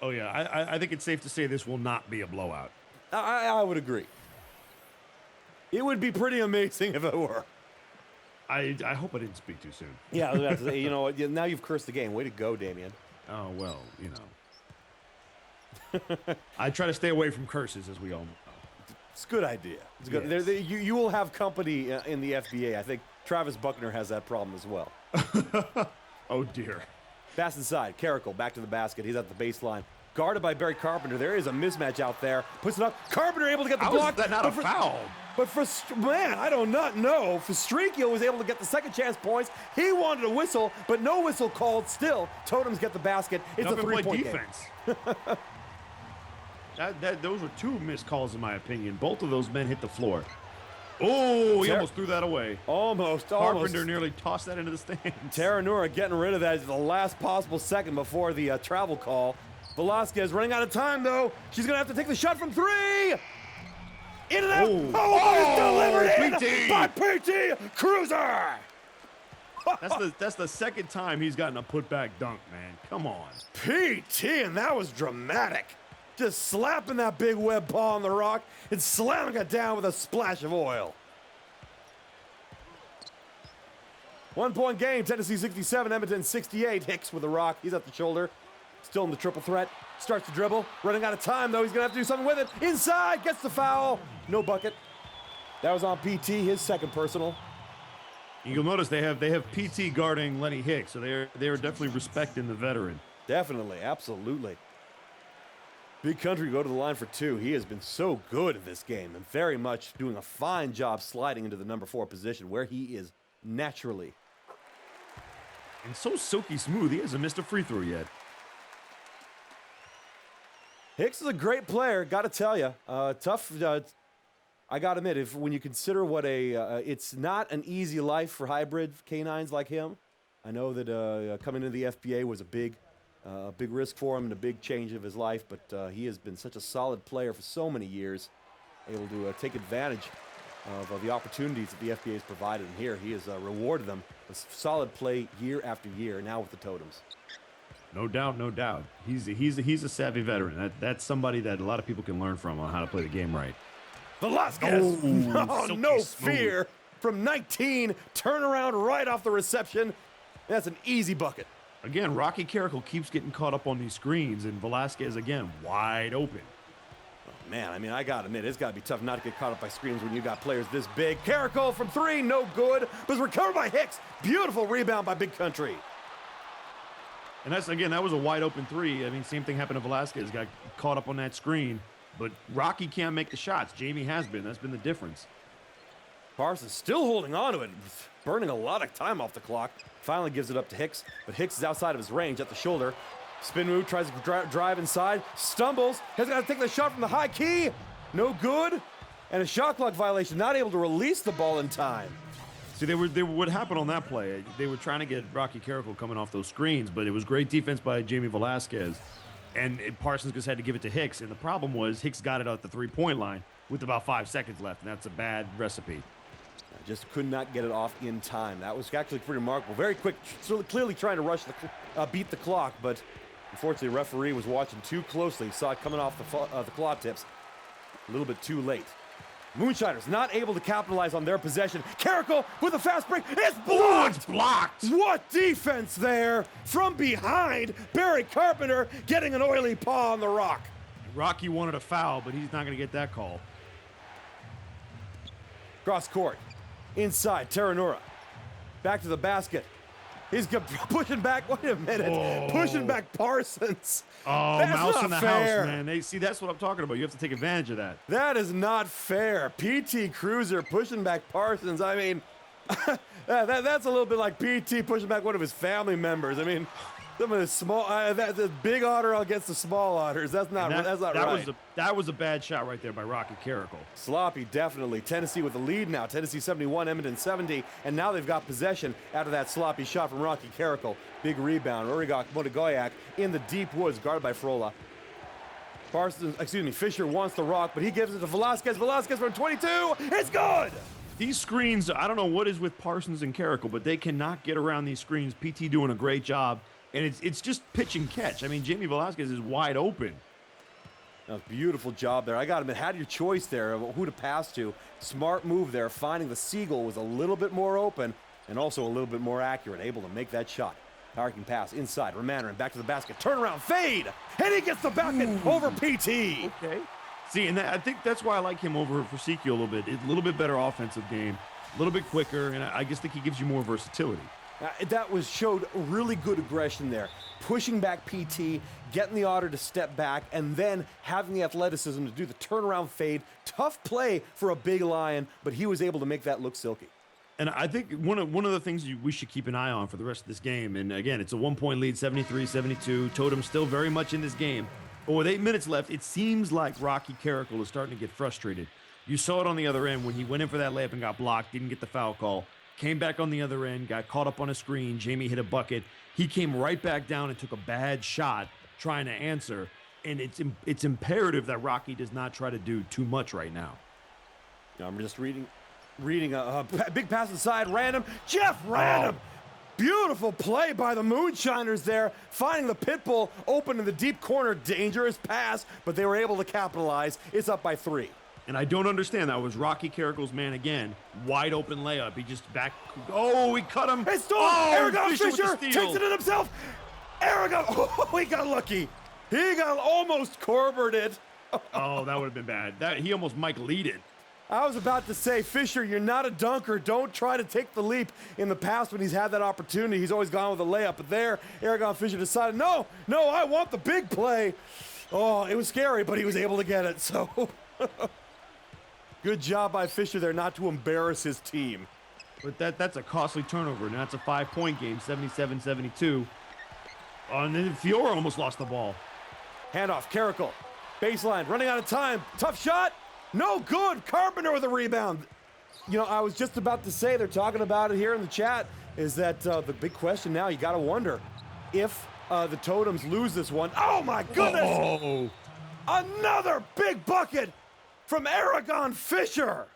Oh, yeah. I think it's safe to say this will not be a blowout. I would agree. It would be pretty amazing if it were. I hope I didn't speak too soon. Yeah, I was about to say, you know what? Now you've cursed the game. Way to go, Damian. Oh, well, you know. I try to stay away from curses, as we all know. It's a good idea. It's good. Yes. You will have company in the FBA. I think Travis Buckner has that problem as well. Oh, dear. Pass inside. Carrickle back to the basket. He's at the baseline. Guarded by Barry Carpenter. There is a mismatch out there. Puts it up. Carpenter able to get the block. How is that not a foul? But man, I do not know. Fastrikio was able to get the second chance points. He wanted a whistle, but no whistle called. Still, Totems get the basket. It's a 3-point defense. Those were two missed calls, in my opinion. Both of those men hit the floor. Oh, he almost threw that away. Almost. Carpenter nearly tossed that into the stands. Terranura getting rid of that at the last possible second before the travel call. Velasquez running out of time, though. She's going to have to take the shot from 3. In and out. Delivered in by PT Cruiser. That's the second time he's gotten a putback dunk, man. Come on. PT, and that was dramatic. Just slapping that big web paw on the rock and slamming it down with a splash of oil. 1 point game, Tennessee 67, Edmonton 68. Hicks with the rock. He's at the shoulder. Still in the triple threat. Starts to dribble. Running out of time, though. He's going to have to do something with it. Inside. Gets the foul. No bucket. That was on PT, his second personal. You'll notice they have PT guarding Lenny Hicks, so they're definitely respecting the veteran. Definitely. Absolutely. Big Country go to the line for 2. He has been so good in this game and very much doing a fine job sliding into the number 4 position where he is naturally. And so silky smooth, he hasn't missed a free throw yet. Hicks is a great player, got to tell you. Tough. I got to admit, when you consider what it's not an easy life for hybrid canines like him. I know that coming into the FBA was a big risk for him and a big change of his life, but he has been such a solid player for so many years, able to take advantage of the opportunities that the FBA has provided. And here he has rewarded them with solid play year after year, now with the Totems. No doubt, no doubt. He's a savvy veteran. That's somebody that a lot of people can learn from on how to play the game right. Velasquez, no fear. From 19, turnaround right off the reception. That's an easy bucket. Again, Rocky Carrickle keeps getting caught up on these screens, and Velasquez, again, wide open. Oh, man, I mean, I got to admit, it's got to be tough not to get caught up by screens when you got players this big. Carrickle from 3, no good, but it's recovered by Hicks. Beautiful rebound by Big Country. And that was a wide open 3. I mean, same thing happened to Velasquez. Got caught up on that screen. But Rocky can't make the shots. Jamie has been. That's been the difference. Parsons still holding on to it, burning a lot of time off the clock. Finally gives it up to Hicks, but Hicks is outside of his range at the shoulder. Spin move, tries to drive inside, stumbles, has got to take the shot from the high key. No good. And a shot clock violation, not able to release the ball in time. See, what happened on that play, they were trying to get Rocky Carrickle coming off those screens, but it was great defense by Jamie Velasquez. And Parsons just had to give it to Hicks. And the problem was Hicks got it at the 3-point line with about 5 seconds left, and that's a bad recipe. Just could not get it off in time. That was actually pretty remarkable. Very quick, clearly trying to rush beat the clock, but unfortunately the referee was watching too closely. Saw it coming off the claw tips a little bit too late. Moonshiners not able to capitalize on their possession. Carrickle with a fast break. It's blocked! Oh, it's blocked! What defense there from behind. Barry Carpenter getting an oily paw on the rock. Rocky wanted a foul, but he's not going to get that call. Cross court. Inside, Terranura. Back to the basket. He's pushing back. Wait a minute. Oh. Pushing back Parsons. Oh, that's mouse not in the fair. house, man. See, that's what I'm talking about. You have to take advantage of that. That is not fair. PT Cruiser pushing back Parsons. I mean, that's a little bit like PT pushing back one of his family members. I mean, some of the small, the big otter against the small otters. That's not right. That was a bad shot right there by Rocky Carrickle. Sloppy, definitely. Tennessee with the lead now. Tennessee 71, Edmonton 70, and now they've got possession after that sloppy shot from Rocky Carrickle. Big rebound. Origok Motogoyak in the deep woods, guarded by Frola. Fisher wants the rock, but he gives it to Velasquez. Velasquez from 22. It's good! These screens, I don't know what is with Parsons and Carrickle, but they cannot get around these screens. PT doing a great job. And it's just pitch and catch. I mean, Jamie Velasquez is wide open. That was a beautiful job there. I got him. It had your choice there of who to pass to. Smart move there. Finding the Seagull was a little bit more open and also a little bit more accurate. Able to make that shot. Arcing pass inside. Romanrin back to the basket. Turnaround fade. And he gets the basket over PT. Okay. See, and I think that's why I like him over Forsythia a little bit. A little bit better offensive game. A little bit quicker. And I just think he gives you more versatility. That showed really good aggression there. Pushing back PT, getting the otter to step back, and then having the athleticism to do the turnaround fade. Tough play for a big Lion, but he was able to make that look silky. And I think one of the things we should keep an eye on for the rest of this game, and again, it's a 1-point lead, 73-72. Totem still very much in this game. But with 8 minutes left, it seems like Rocky Carrickle is starting to get frustrated. You saw it on the other end when he went in for that layup and got blocked, didn't get the foul call. Came back on the other end, got caught up on a screen. Jamie hit a bucket. He came right back down and took a bad shot trying to answer. And it's imperative that Rocky does not try to do too much right now. I'm just reading a big pass inside, random. Jeff Random. Oh. Beautiful play by the Moonshiners there, finding the pit bull open in the deep corner. Dangerous pass, but they were able to capitalize. It's up by 3. And I don't understand. That was Rocky Carrickle's man again. Wide open layup. He just back. Oh, he cut him. Hey, Storm! Oh, Aragon Fisher takes it in himself. Aragon. Oh, he got lucky. He got almost corbered it. Oh, that would have been bad. He almost Mike Lead it. I was about to say, Fisher, you're not a dunker. Don't try to take the leap. In the past, when he's had that opportunity, he's always gone with a layup. But there, Aragon Fisher decided, no, I want the big play. Oh, it was scary, but he was able to get it. So. Good job by Fisher there not to embarrass his team. But that's a costly turnover. Now it's a 5-point game, 77-72. And then Fiora almost lost the ball. Handoff, Carrickle. Baseline, running out of time. Tough shot. No good. Carpenter with a rebound. You know, I was just about to say, they're talking about it here in the chat, is that the big question now, you got to wonder if the Totems lose this one. Oh, my goodness. Oh. Another big bucket from Aragon Fisher.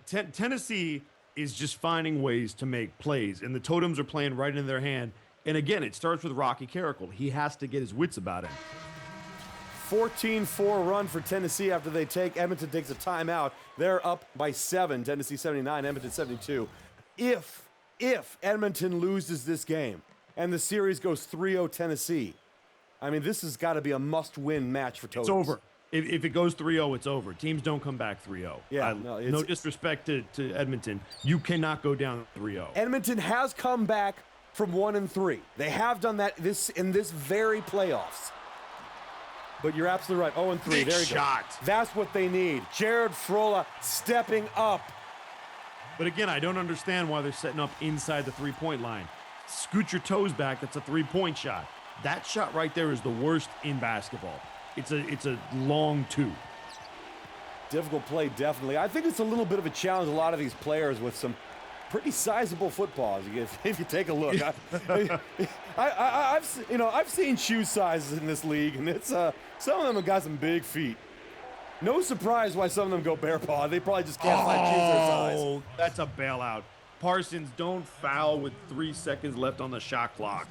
Tennessee is just finding ways to make plays, and the Totems are playing right in their hand. And again, it starts with Rocky Carrickle. He has to get his wits about him. 14-4 run for Tennessee after they take. Edmonton takes a timeout. They're up by 7. Tennessee 79, Edmonton 72. If Edmonton loses this game and the series goes 3-0 Tennessee, I mean, this has got to be a must-win match for Totems. It's over. If it goes 3-0, it's over. Teams don't come back 3-0. Yeah, no disrespect to Edmonton. You cannot go down 3-0. Edmonton has come back from 1-3. They have done that in this very playoffs. But you're absolutely right. 0-3. Big there you shot. go. That's what they need. Jared Frola stepping up. But again, I don't understand why they're setting up inside the three-point line. Scoot your toes back. That's a three-point shot. That shot right there is the worst in basketball. It's a long 2. Difficult play, definitely. I think it's a little bit of a challenge. A lot of these players with some pretty sizable footballs. If you take a look, I've seen shoe sizes in this league, and it's some of them have got some big feet. No surprise why some of them go bare paw. They probably just can't find shoes their size. Oh, that's a bailout. Parsons, don't foul with 3 seconds left on the shot clock.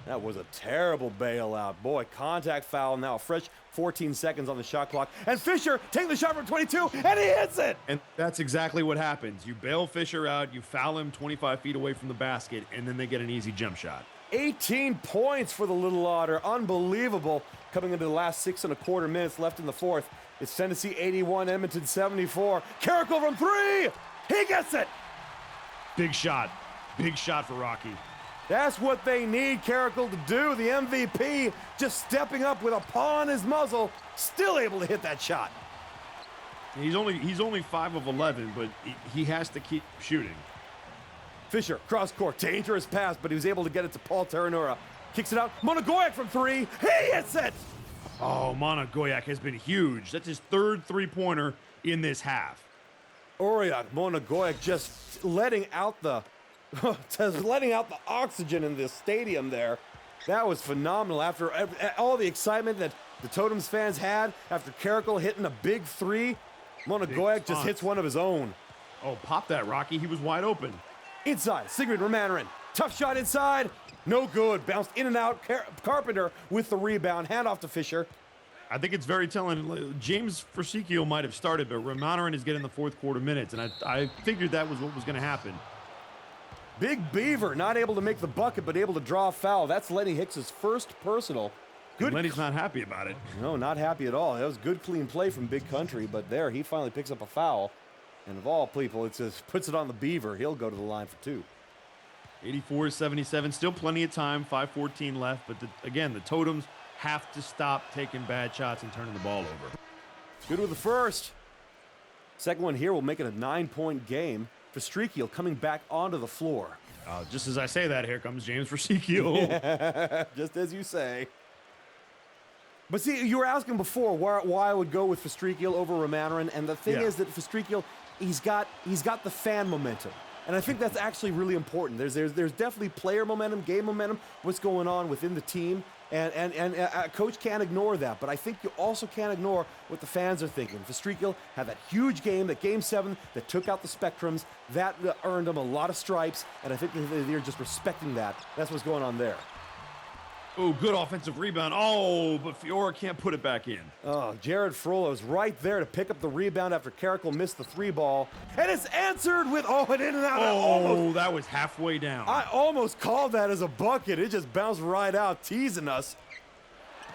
That was a terrible bailout. Boy, contact foul now. A fresh 14 seconds on the shot clock. And Fisher taking the shot from 22, and he hits it! And that's exactly what happens. You bail Fisher out, you foul him 25 feet away from the basket, and then they get an easy jump shot. 18 points for the Little Otter. Unbelievable. Coming into the last 6.25 minutes left in the fourth. It's Tennessee 81, Edmonton 74. Carrickle from 3! He gets it! Big shot. Big shot for Rocky. That's what they need Carrickle to do. The MVP just stepping up with a paw on his muzzle, still able to hit that shot. He's only 5 of 11, but he has to keep shooting. Fisher, cross court, dangerous pass, but he was able to get it to Paul Terranura. Kicks it out, Monagoyak from 3, he hits it! Oh, Monagoyak has been huge. That's his 3rd three-pointer in this half. Oriak Monagoyak just letting out the oxygen in this stadium there. That was phenomenal after all the excitement that the Totems fans had after Carrickle hitting a big 3. Monagoyak just hits one of his own. Oh, pop that, Rocky. He was wide open. Inside, Sigrid Romanrin Tough shot inside. No good. Bounced in and out. Carpenter with the rebound. Handoff to Fisher. I think it's very telling. James Forsykiel might have started, but Ramanaran is getting the fourth quarter minutes, and I figured that was what was going to happen. Big Beaver not able to make the bucket, but able to draw a foul. That's Lenny Hicks's first personal. Good. Lenny's not happy about it. No, not happy at all. That was good, clean play from Big Country, but there he finally picks up a foul. And of all people, it just puts it on the Beaver. He'll go to the line for 2. 84-77, still plenty of time, 5:14 left. But again, the Totems have to stop taking bad shots and turning the ball over. Good with the first. Second one here will make it a 9-point game. Forsykiel coming back onto the floor. Just as I say that, here comes James Forsykiel. Just as you say. But see, you were asking before why I would go with Forsykiel over Ramanaran, and the thing is that Forsykiel, he's got the fan momentum. And I think that's actually really important. There's definitely player momentum, game momentum, what's going on within the team. And coach can't ignore that, but I think you also can't ignore what the fans are thinking. Forsykiel had that huge game, that Game 7 that took out the Spectrums. That earned him a lot of stripes, and I think they're just respecting that. That's what's going on there. Oh, good offensive rebound. Oh, but Fiora can't put it back in. Oh, Jared Frola is right there to pick up the rebound after Carrickle missed the 3 ball. And it's answered with, an in and out. Oh, that was halfway down. I almost called that as a bucket. It just bounced right out, teasing us.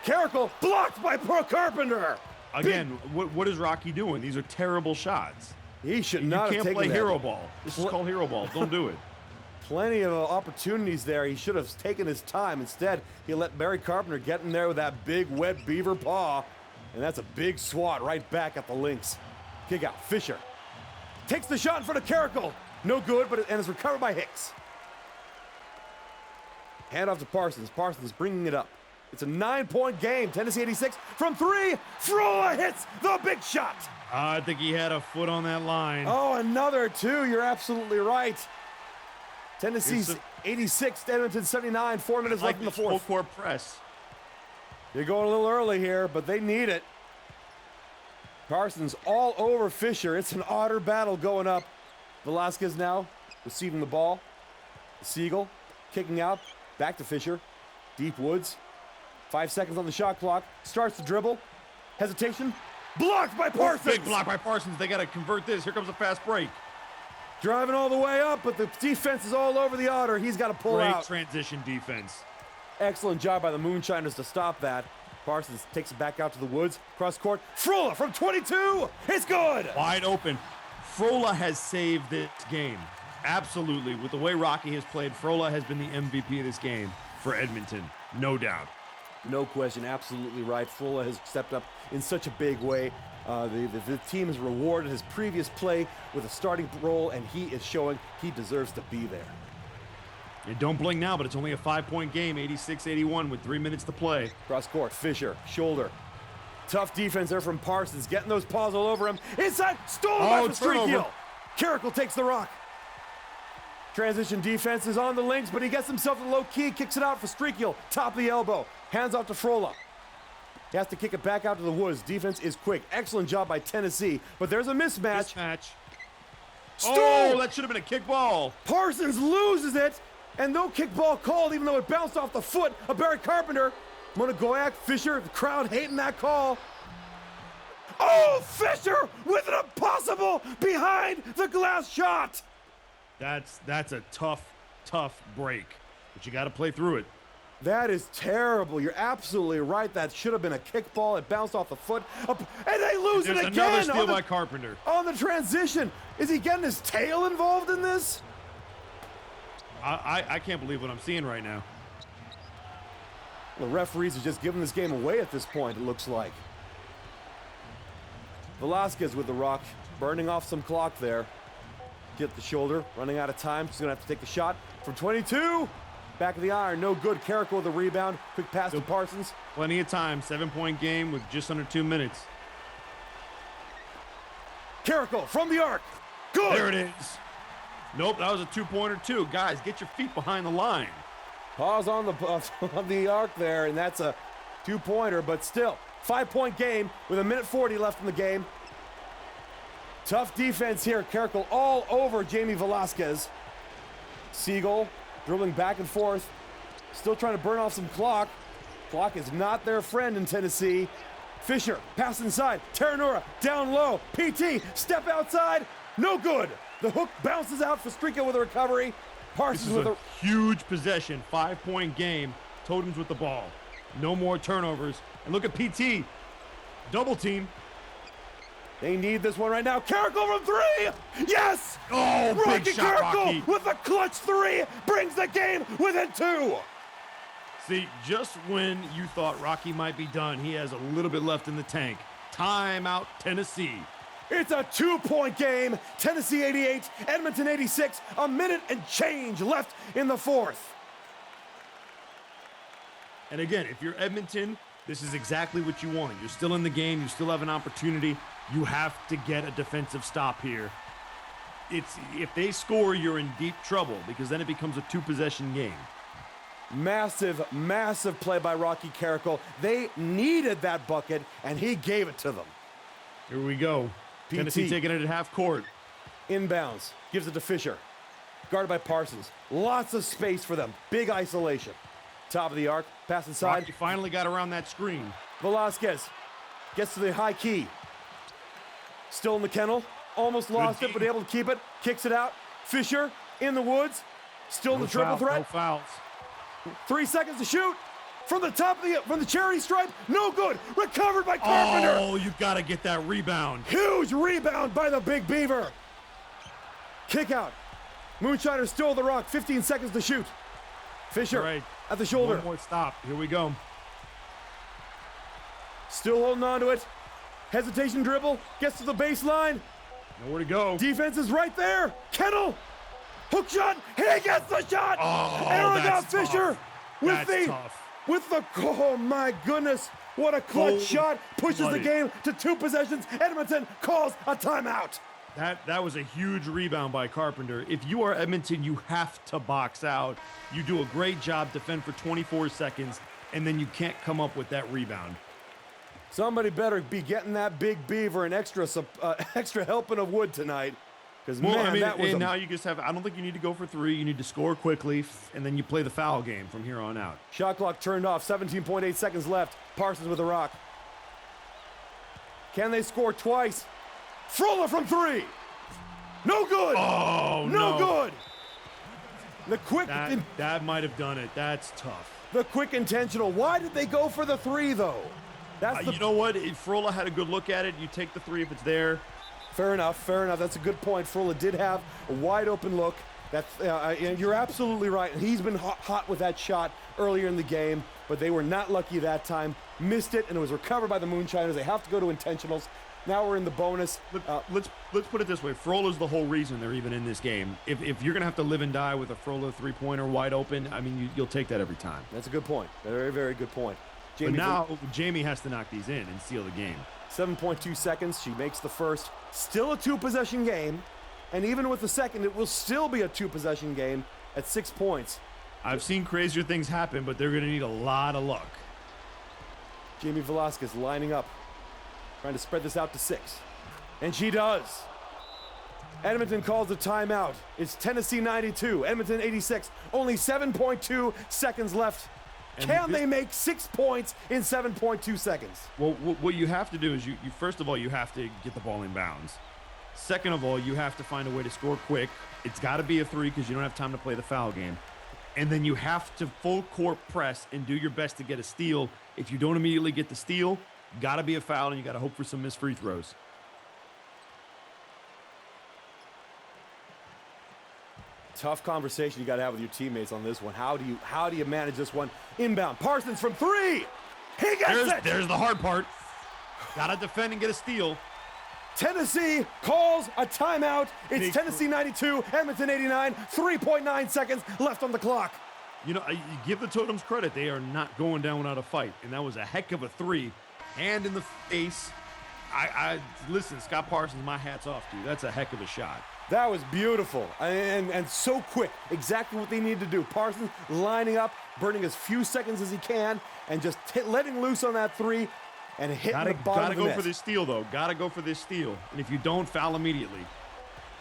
Carrickle blocked by Carpenter. Again, what is Rocky doing? These are terrible shots. He should not have taken that. You can't play hero ball. This is called hero ball. Don't do it. Plenty of opportunities there. He should have taken his time. Instead, he let Barry Carpenter get in there with that big, wet Beaver paw. And that's a big swat right back at the Lynx. Kick out. Fisher takes the shot in front of Carrickle. No good, and it's recovered by Hicks. Hand off to Parsons. Parsons bringing it up. It's a 9-point game. Tennessee 86 from 3. Frola hits the big shot. I think he had a foot on that line. Oh, another 2. You're absolutely right. Tennessee's 86, Edmonton 79, 4 minutes left in the fourth. Full court press. They're going a little early here, but they need it. Parsons all over Fisher. It's an otter battle going up. Velasquez now receiving the ball. Siegel kicking out. Back to Fisher. Deep Woods. 5 seconds on the shot clock. Starts to dribble. Hesitation. Blocked by Parsons. Big block by Parsons. They got to convert this. Here comes a fast break. Driving all the way up, but the defense is all over the otter. He's got to pull out. Great transition defense. Excellent job by the Moonshiners to stop that. Parsons takes it back out to the Woods. Cross court. Frola from 22. It's good. Wide open. Frola has saved this game. Absolutely. With the way Rocky has played, Frola has been the MVP of this game for Edmonton. No doubt. No question. Absolutely right. Frola has stepped up in such a big way. The team has rewarded his previous play with a starting role, and he is showing he deserves to be there. And don't blink now, but it's only a 5-point game, 86-81 with 3 minutes to play. Cross court, Fisher, shoulder. Tough defense there from Parsons, getting those paws all over him. Inside, stolen by Forsykiel. Carrickle takes the rock. Transition defense is on the Lynx, but he gets himself in low key, kicks it out for Forsykiel. Top of the elbow, hands off to Frola. He has to kick it back out to the Woods. Defense is quick. Excellent job by Tennessee, but there's a mismatch. Oh, that should have been a kick ball. Parsons loses it, and no kick ball called, even though it bounced off the foot of Barry Carpenter. Monagoyak, Fisher, the crowd hating that call. Oh, Fisher with an impossible behind the glass shot. That's a tough break, but you got to play through it. That is terrible. You're absolutely right. That should have been a kickball. It bounced off the foot. And they lose it again. Another steal by Carpenter. On the transition. Is he getting his tail involved in this? I can't believe what I'm seeing right now. The referees are just giving this game away at this point, it looks like. Velasquez with the rock, burning off some clock there. Get the shoulder, running out of time. She's going to have to take the shot from 22. Back of the iron, no good. Carrickle with the rebound. Quick pass to Parsons. Plenty of time. 7-point game with just under 2 minutes. Carrickle from the arc. Good. There it is. Nope, that was a 2-pointer too. Guys, get your feet behind the line. Pause on the arc there, and that's a 2-pointer, but still. 5-point game with 1:40 left in the game. Tough defense here. Carrickle all over Jamie Velasquez. Siegel dribbling back and forth, still trying to burn off some clock. Clock is not their friend in Tennessee. Fisher, pass inside. Terranura, down low. PT, step outside. No good. The hook bounces out. Fastrica with a recovery. Parsons with a huge possession, 5-point game. Totems with the ball. No more turnovers. And look at PT. Double team. They need this one right now. Carrickle from three. Yes! Oh, Rocky big shot, Carrickle Rocky. with a clutch three brings the game within 2. See, just when you thought Rocky might be done, he has a little bit left in the tank. Timeout, Tennessee. It's a 2-point game. Tennessee 88, Edmonton 86. A minute and change left in the fourth. And again, if you're Edmonton, this is exactly what you want. You're still in the game. You still have an opportunity. You have to get a defensive stop here. If they score, you're in deep trouble because then it becomes a 2-possession game. Massive, massive play by Rocky Carrickle. They needed that bucket, and he gave it to them. Here we go. PT. Tennessee taking it at half court. Inbounds, gives it to Fisher. Guarded by Parsons. Lots of space for them. Big isolation. Top of the arc, pass inside. Rocky finally got around that screen. Velasquez gets to the high key. Still in the kennel. Almost lost it, but able to keep it. Kicks it out. Fisher in the woods. Still in the triple threat. No fouls. 3 seconds to shoot. From the top of from the charity stripe. No good. Recovered by Carpenter. Oh, you got to get that rebound. Huge rebound by the Big Beaver. Kick out. Moonshiner still the rock. 15 seconds to shoot. Fisher at the shoulder. One more stop. Here we go. Still holding on to it. Hesitation dribble. Gets to the baseline. Nowhere to go. Defense is right there. Kennel. Hook shot. He gets the shot. Oh, Aragon Fisher tough. with the oh my goodness. What a clutch shot. Pushes the game to 2 possessions. Edmonton calls a timeout. That was a huge rebound by Carpenter. If you are Edmonton, you have to box out. You do a great job, defend for 24 seconds, and then you can't come up with that rebound. Somebody better be getting that Big Beaver an extra helping of wood tonight. Because that was now you just have. I don't think you need to go for 3. You need to score quickly, and then you play the foul game from here on out. Shot clock turned off. 17.8 seconds left. Parsons with a rock. Can they score twice? Frola from 3. No good. Oh, no good. The quick. That might have done it. That's tough. The quick intentional. Why did they go for the 3 though? That's you know what? If Frola had a good look at it, you take the 3 if it's there. Fair enough. Fair enough. That's a good point. Frola did have a wide open look. And you're absolutely right. He's been hot with that shot earlier in the game, but they were not lucky that time. Missed it, and it was recovered by the Moonshiners. They have to go to intentionals. Now we're in the bonus. Let's put it this way. Frola's the whole reason they're even in this game. If you're going to have to live and die with a Frola 3-pointer wide open, I mean, you'll take that every time. That's a good point. Very, very good point. But now Jamie has to knock these in and seal the game. 7.2 seconds. She makes the first. Still a 2-possession game. And even with the second, it will still be a 2-possession game at 6 points. I've seen crazier things happen, but they're going to need a lot of luck. Jamie Velasquez lining up, trying to spread this out to 6. And she does. Edmonton calls a timeout. It's Tennessee 92, Edmonton 86. Only 7.2 seconds left. Can they make 6 points in 7.2 seconds? Well, what you have to do is you first of all, you have to get the ball in bounds. Second of all, you have to find a way to score quick. It's got to be a 3 because you don't have time to play the foul game. And then you have to full court press and do your best to get a steal. If you don't immediately get the steal, got to be a foul, and you got to hope for some missed free throws. Tough conversation you got to have with your teammates on this one. How do you manage this one? Inbound. Parsons from 3. He gets it. There's the hard part. Got to defend and get a steal. Tennessee calls a timeout. It's Tennessee 92, Edmonton 89. 3.9 seconds left on the clock. You know, you give the Totems credit. They are not going down without a fight. And that was a heck of a 3. Hand in the face. Listen, Scott Parsons, my hat's off to you. That's a heck of a shot. That was beautiful and so quick. Exactly what they need to do. Parsons lining up, burning as few seconds as he can, and just letting loose on that 3 and hitting the bottom of the net. Gotta go for this steal, though. Gotta go for this steal. And if you don't, foul immediately.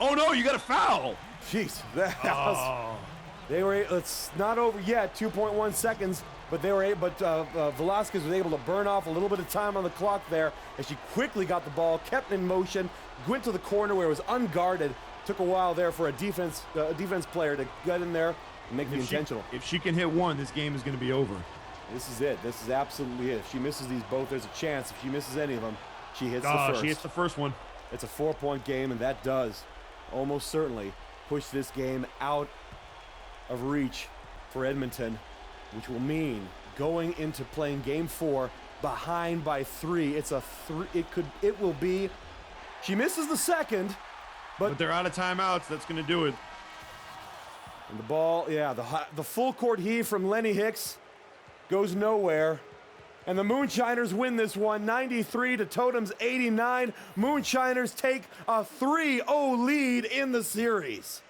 Oh, no, you got to foul. Jeez, It's not over yet, 2.1 seconds, but Velasquez was able to burn off a little bit of time on the clock there as she quickly got the ball, kept in motion, went to the corner where it was unguarded. Took a while there for a defense player to get in there and make the intentional. If she can hit one, this game is going to be over. This is it. This is absolutely it. If she misses these both, there's a chance. If she misses any of them, she hits the first. She hits the first one. It's a 4-point game, and that does almost certainly push this game out of reach for Edmonton, which will mean going into playing game 4 behind by 3. It's a 3. It will be. She misses the second, but they're out of timeouts. That's going to do it. And the ball, the full court heave from Lenny Hicks goes nowhere. And the Moonshiners win this one, 93 to Totem's 89. Moonshiners take a 3-0 lead in the series.